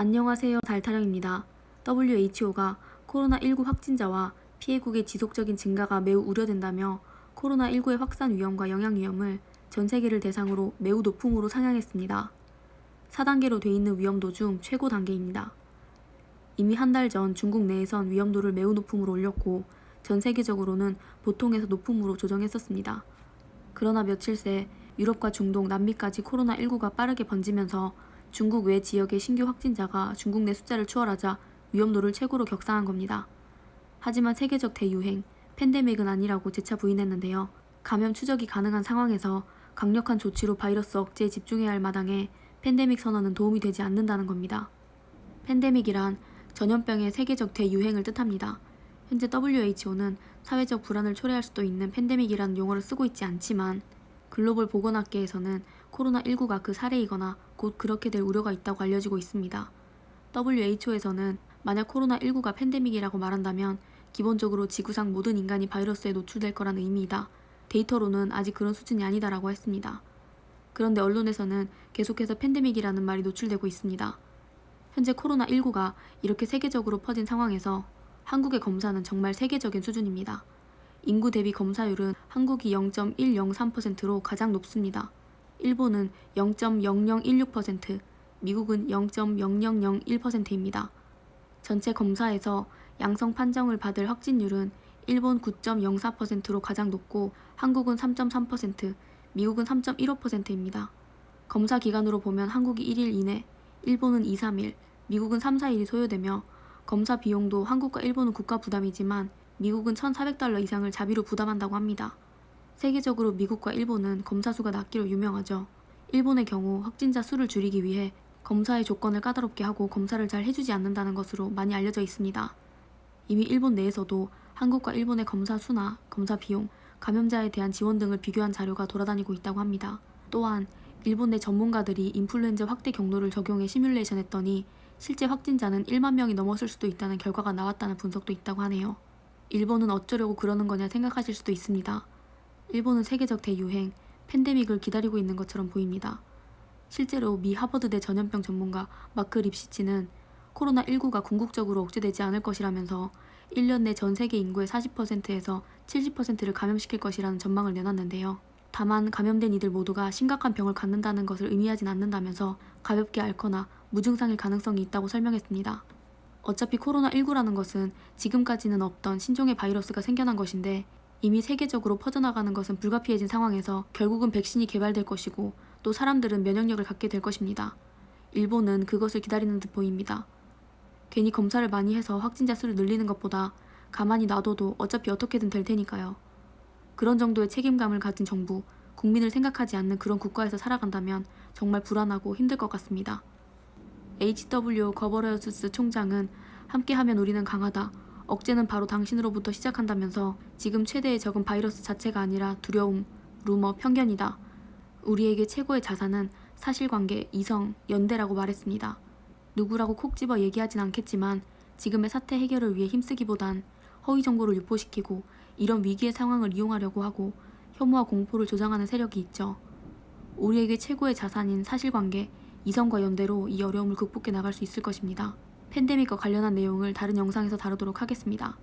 안녕하세요. 달타령입니다. WHO가 코로나19 확진자와 피해국의 지속적인 증가가 매우 우려된다며 코로나19의 확산 위험과 영향 위험을 전 세계를 대상으로 매우 높음으로 상향했습니다. 4단계로 돼 있는 위험도 중 최고 단계입니다. 이미 한 달 전 중국 내에선 위험도를 매우 높음으로 올렸고 전 세계적으로는 보통에서 높음으로 조정했었습니다. 그러나 며칠 새 유럽과 중동, 남미까지 코로나19가 빠르게 번지면서 중국 외 지역의 신규 확진자가 중국 내 숫자를 추월하자 위험도를 최고로 격상한 겁니다. 하지만 세계적 대유행, 팬데믹은 아니라고 재차 부인했는데요. 감염 추적이 가능한 상황에서 강력한 조치로 바이러스 억제에 집중해야 할 마당에 팬데믹 선언은 도움이 되지 않는다는 겁니다. 팬데믹이란 전염병의 세계적 대유행을 뜻합니다. 현재 WHO는 사회적 불안을 초래할 수도 있는 팬데믹이라는 용어를 쓰고 있지 않지만 글로벌 보건학계에서는 코로나19가 그 사례이거나 곧 그렇게 될 우려가 있다고 알려지고 있습니다. WHO에서는 만약 코로나19가 팬데믹이라고 말한다면 기본적으로 지구상 모든 인간이 바이러스에 노출될 거란 의미이다. 데이터로는 아직 그런 수준이 아니다라고 했습니다. 그런데 언론에서는 계속해서 팬데믹이라는 말이 노출되고 있습니다. 현재 코로나19가 이렇게 세계적으로 퍼진 상황에서 한국의 검사는 정말 세계적인 수준입니다. 인구 대비 검사율은 한국이 0.103%로 가장 높습니다. 일본은 0.0016%, 미국은 0.0001%입니다. 전체 검사에서 양성 판정을 받을 확진율은 일본 9.04%로 가장 높고 한국은 3.3%, 미국은 3.15%입니다. 검사 기간으로 보면 한국이 1일 이내, 일본은 2, 3일, 미국은 3, 4일이 소요되며 검사 비용도 한국과 일본은 국가 부담이지만 미국은 $1,400 이상을 자비로 부담한다고 합니다. 세계적으로 미국과 일본은 검사 수가 낮기로 유명하죠. 일본의 경우 확진자 수를 줄이기 위해 검사의 조건을 까다롭게 하고 검사를 잘 해주지 않는다는 것으로 많이 알려져 있습니다. 이미 일본 내에서도 한국과 일본의 검사 수나 검사 비용, 감염자에 대한 지원 등을 비교한 자료가 돌아다니고 있다고 합니다. 또한 일본 내 전문가들이 인플루엔자 확대 경로를 적용해 시뮬레이션 했더니 실제 확진자는 1만 명이 넘었을 수도 있다는 결과가 나왔다는 분석도 있다고 하네요. 일본은 어쩌려고 그러는 거냐 생각하실 수도 있습니다. 일본은 세계적 대유행, 팬데믹을 기다리고 있는 것처럼 보입니다. 실제로 미 하버드대 전염병 전문가 마크 립시치는 코로나19가 궁극적으로 억제되지 않을 것이라면서 1년 내 전 세계 인구의 40%에서 70%를 감염시킬 것이라는 전망을 내놨는데요. 다만 감염된 이들 모두가 심각한 병을 갖는다는 것을 의미하진 않는다면서 가볍게 앓거나 무증상일 가능성이 있다고 설명했습니다. 어차피 코로나19라는 것은 지금까지는 없던 신종의 바이러스가 생겨난 것인데 이미 세계적으로 퍼져나가는 것은 불가피해진 상황에서 결국은 백신이 개발될 것이고 또 사람들은 면역력을 갖게 될 것입니다. 일본은 그것을 기다리는 듯 보입니다. 괜히 검사를 많이 해서 확진자 수를 늘리는 것보다 가만히 놔둬도 어차피 어떻게든 될 테니까요. 그런 정도의 책임감을 가진 정부, 국민을 생각하지 않는 그런 국가에서 살아간다면 정말 불안하고 힘들 것 같습니다. HW 거버러스스 총장은 함께하면 우리는 강하다. 억제는 바로 당신으로부터 시작한다면서 지금 최대의 적은 바이러스 자체가 아니라 두려움, 루머, 편견이다. 우리에게 최고의 자산은 사실관계, 이성, 연대라고 말했습니다. 누구라고 콕 집어 얘기하진 않겠지만 지금의 사태 해결을 위해 힘쓰기보단 허위 정보를 유포시키고 이런 위기의 상황을 이용하려고 하고 혐오와 공포를 조장하는 세력이 있죠. 우리에게 최고의 자산인 사실관계, 이성과 연대로 이 어려움을 극복해 나갈 수 있을 것입니다. 팬데믹과 관련한 내용을 다른 영상에서 다루도록 하겠습니다.